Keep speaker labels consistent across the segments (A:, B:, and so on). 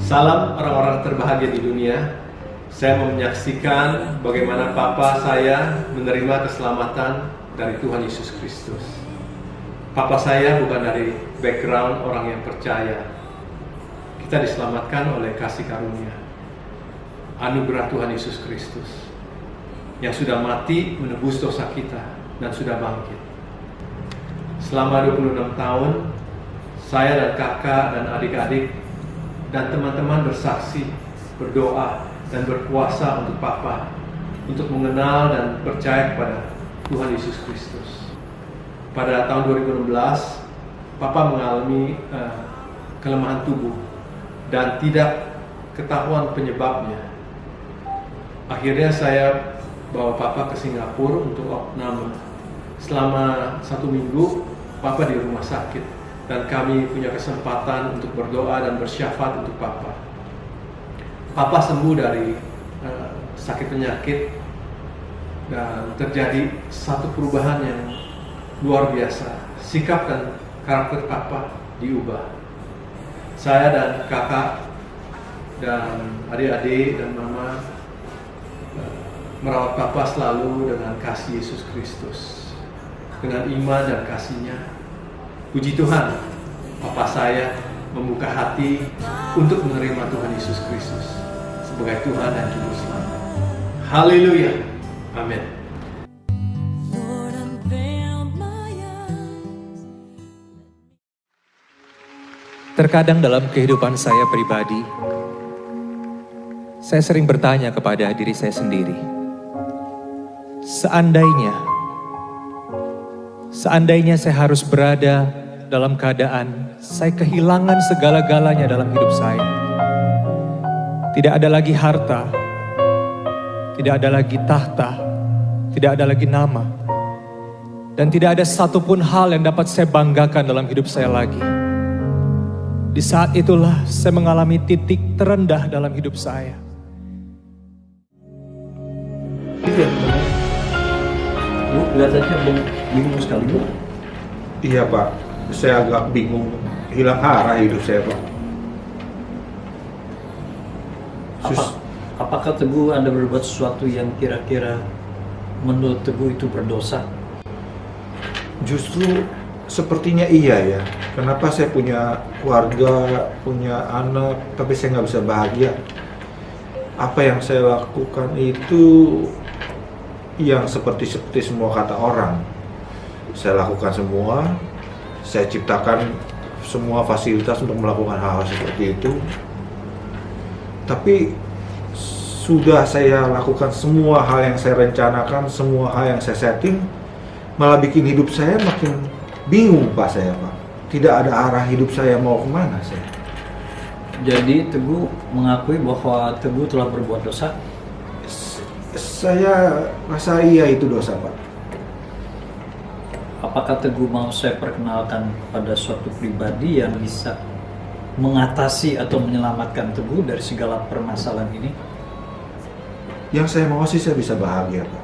A: Salam orang-orang terbahagia di dunia. Saya mau menyaksikan bagaimana Papa saya menerima keselamatan dari Tuhan Yesus Kristus. Papa saya bukan dari background orang yang percaya. Kita diselamatkan oleh kasih karunia, anugerah Tuhan Yesus Kristus yang sudah mati menebus dosa kita dan sudah bangkit. Selama 26 tahun, saya dan kakak dan adik-adik dan teman-teman bersaksi, berdoa, dan berpuasa untuk Papa, untuk mengenal dan percaya kepada Tuhan Yesus Kristus. Pada tahun 2016, Papa mengalami kelemahan tubuh dan tidak ketahuan penyebabnya. Akhirnya saya bawa Papa ke Singapura untuk opname. Selama 1 minggu, Papa di rumah sakit dan kami punya kesempatan untuk berdoa dan bersyafaat untuk Papa. Papa sembuh dari sakit penyakit dan terjadi satu perubahan yang luar biasa. Sikap dan karakter Papa diubah. Saya dan kakak dan adik-adik dan mama merawat Papa selalu dengan kasih Yesus Kristus, dengan iman dan kasih-Nya. Puji Tuhan, Papa saya membuka hati untuk menerima Tuhan Yesus Kristus sebagai Tuhan dan Juru Selamat. Haleluya. Amin.
B: Terkadang dalam kehidupan saya pribadi, saya sering bertanya kepada diri saya sendiri, seandainya saya harus berada dalam keadaan saya kehilangan segala-galanya dalam hidup saya. Tidak ada lagi harta, tidak ada lagi tahta, tidak ada lagi nama, dan tidak ada satupun hal yang dapat saya banggakan dalam hidup saya lagi. Di saat itulah saya mengalami titik terendah dalam hidup saya.
C: Bu, kelihatannya bingung sekali, Bu.
D: Iya, Pak. Saya agak bingung, hilang arah hidup saya, Pak.
C: Apakah Teguh Anda berbuat sesuatu yang kira-kira menurut Teguh itu berdosa?
D: Justru sepertinya iya ya. Kenapa saya punya keluarga, punya anak, tapi saya nggak bisa bahagia? Apa yang saya lakukan itu yang seperti semua kata orang. Saya lakukan semua, saya ciptakan semua fasilitas untuk melakukan hal-hal seperti itu. Tapi sudah saya lakukan semua hal yang saya rencanakan, semua hal yang saya setting, malah bikin hidup saya makin bingung, Pak, saya, Pak. Tidak ada arah hidup saya mau kemana saya.
C: Jadi Teguh mengakui bahwa Teguh telah berbuat dosa?
D: Saya rasa iya itu dosa, Pak.
C: Apakah Teguh mau saya perkenalkan pada suatu pribadi yang bisa mengatasi atau menyelamatkan Teguh dari segala permasalahan ini?
D: Yang saya mau sih saya bisa bahagia, Pak.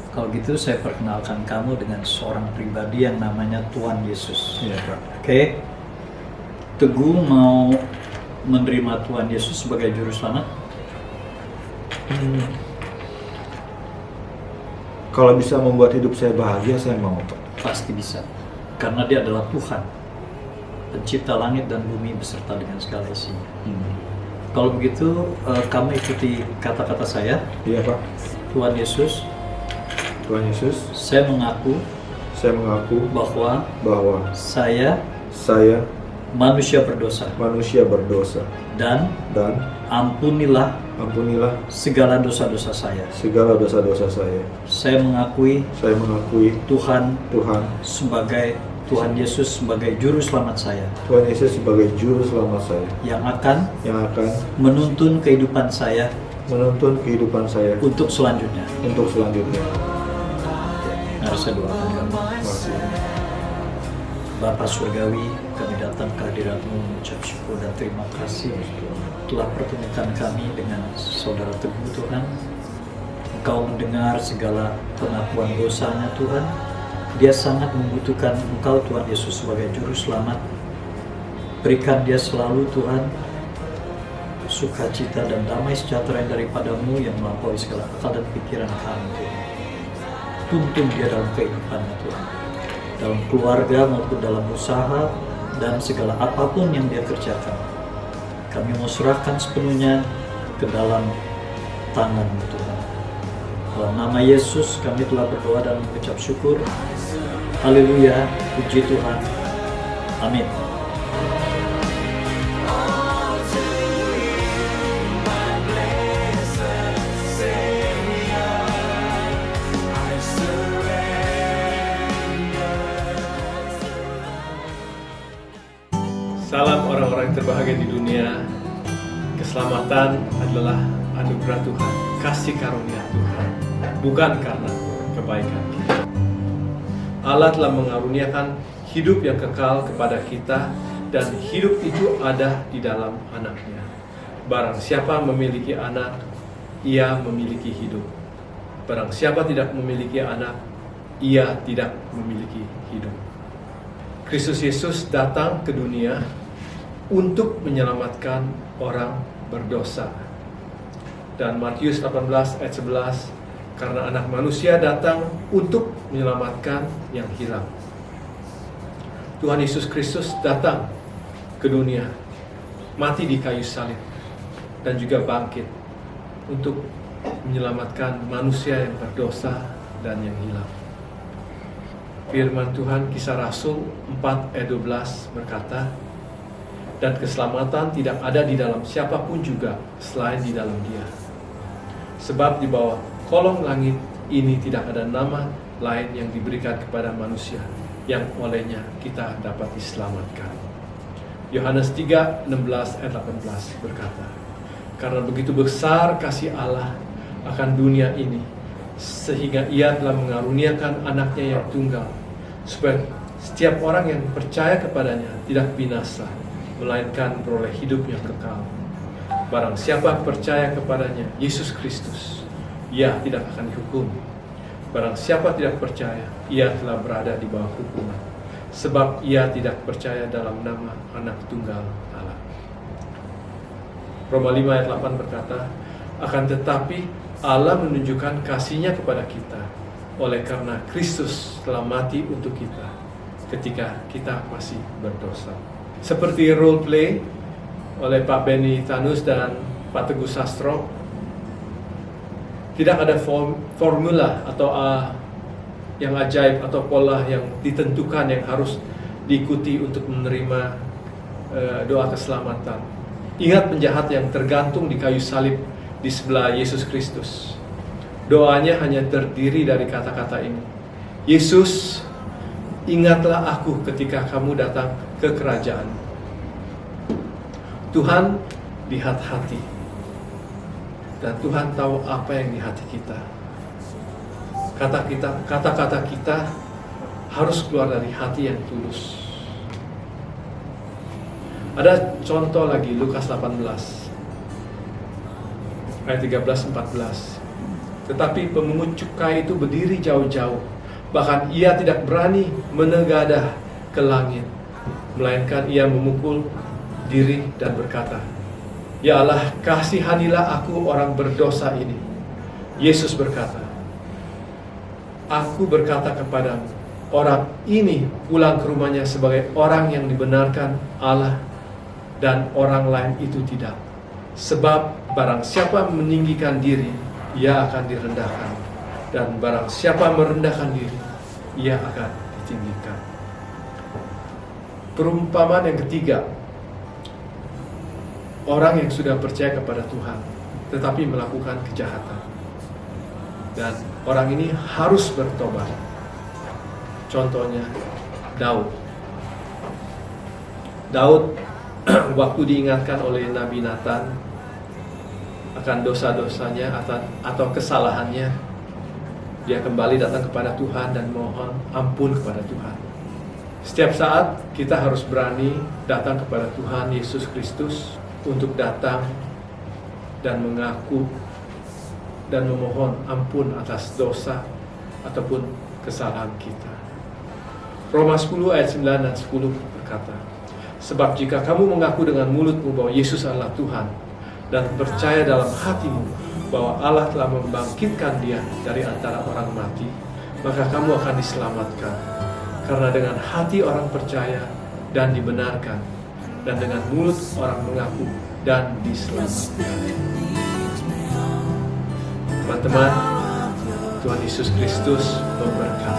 C: Kalau gitu saya perkenalkan kamu dengan seorang pribadi yang namanya Tuhan Yesus.
D: Iya, Pak.
C: Oke. Teguh mau menerima Tuhan Yesus sebagai Juru Selamat?
D: Kalau bisa membuat hidup saya bahagia, saya mau, Pak.
C: Pasti bisa. Karena Dia adalah Tuhan, pencipta langit dan bumi beserta dengan segala isinya. Kalau begitu, kamu ikuti kata-kata saya.
D: Iya, Pak.
C: Tuhan Yesus,
D: Tuhan Yesus,
C: saya mengaku
D: bahwa
C: saya manusia berdosa, dan ampunilah segala dosa-dosa saya. Saya mengakui Tuhan sebagai Tuhan Yesus sebagai Juru Selamat saya. Yang akan menuntun kehidupan saya untuk selanjutnya. Mari saya doakan kamu. Bapa Surgawi, kami datang ke hadirat-Mu mengucap syukur dan terima kasih telah pertemukan kami dengan saudara Teguh, Tuhan. Engkau mendengar segala pengakuan dosanya, Tuhan. Dia sangat membutuhkan Engkau, Tuhan Yesus, sebagai Juru Selamat. Berikan dia selalu, Tuhan, sukacita dan damai sejahtera yang daripadamu yang melampaui segala akal dan pikiran kami, Tuhan. Tuntun dia dalam kehidupannya, Tuhan, dalam keluarga maupun dalam usaha dan segala apapun yang dia kerjakan. Kami mau serahkan sepenuhnya ke dalam tangan-Mu, Tuhan. Dalam nama Yesus kami telah berdoa dan mengucap syukur. Haleluya, puji Tuhan. Amin.
A: Salam orang-orang yang terbahagia di dunia. Keselamatan adalah anugerah Tuhan, kasih karunia Tuhan, bukan karena kebaikan kita. Allah telah mengaruniakan hidup yang kekal kepada kita, dan hidup itu ada di dalam anaknya. Barang siapa memiliki anak, ia memiliki hidup. Barang siapa tidak memiliki anak, ia tidak memiliki hidup. Kristus Yesus datang ke dunia untuk menyelamatkan orang berdosa. Dan Matius 18 ayat 11, karena anak manusia datang untuk menyelamatkan yang hilang. Tuhan Yesus Kristus datang ke dunia, mati di kayu salib, dan juga bangkit untuk menyelamatkan manusia yang berdosa dan yang hilang. Firman Tuhan Kisah Rasul 4 ayat 12 berkata, dan keselamatan tidak ada di dalam siapapun juga selain di dalam Dia. Sebab di bawah kolong langit ini tidak ada nama lain yang diberikan kepada manusia yang olehnya kita dapat diselamatkan. Yohanes 3, 16 ayat 18 berkata, karena begitu besar kasih Allah akan dunia ini, sehingga Ia telah mengaruniakan anaknya yang tunggal, supaya setiap orang yang percaya kepadanya tidak binasa, melainkan beroleh hidup yang kekal. Barang siapa percaya kepadanya, Yesus Kristus, ia tidak akan dihukum. Barang siapa tidak percaya, ia telah berada di bawah hukuman, sebab ia tidak percaya dalam nama anak tunggal Allah. Roma 5 ayat 8 berkata, akan tetapi Allah menunjukkan kasih-Nya kepada kita, oleh karena Kristus telah mati untuk kita ketika kita masih berdosa. Seperti role play oleh Pak Benny Tanus dan Pak Teguh Sastro, tidak ada formula atau yang ajaib atau pola yang ditentukan yang harus diikuti untuk menerima doa keselamatan. Ingat penjahat yang tergantung di kayu salib di sebelah Yesus Kristus. Doanya hanya terdiri dari kata-kata ini. Yesus, ingatlah aku ketika kamu datang ke kerajaan. Tuhan lihat hati. Dan Tuhan tahu apa yang di hati kita. Kata-kata kita harus keluar dari hati yang tulus. Ada contoh lagi, Lukas 18 ayat 13-14. Tetapi pemungut cukai itu berdiri jauh-jauh, bahkan ia tidak berani menegadah ke langit, melainkan ia memukul diri dan berkata, ya Allah, kasihanilah aku orang berdosa ini. Yesus berkata, aku berkata kepadamu, orang ini pulang ke rumahnya sebagai orang yang dibenarkan Allah, dan orang lain itu tidak. Sebab barang siapa meninggikan diri, ia akan direndahkan, dan barang siapa merendahkan diri, ia akan ditinggikan. Perumpamaan yang ketiga, orang yang sudah percaya kepada Tuhan tetapi melakukan kejahatan, dan orang ini harus bertobat. Contohnya Daud waktu diingatkan oleh Nabi Nathan akan dosa-dosanya atau kesalahannya, dia kembali datang kepada Tuhan dan mohon ampun kepada Tuhan. Setiap saat kita harus berani datang kepada Tuhan Yesus Kristus untuk datang dan mengaku dan memohon ampun atas dosa ataupun kesalahan kita. Roma 10 ayat 9 dan 10 berkata, sebab jika kamu mengaku dengan mulutmu bahwa Yesus adalah Tuhan, dan percaya dalam hatimu bahwa Allah telah membangkitkan dia dari antara orang mati, maka kamu akan diselamatkan. Karena dengan hati orang percaya dan dibenarkan, dan dengan mulut orang mengaku dan diselamatkan. Teman-teman, Tuhan Yesus Kristus memberkati.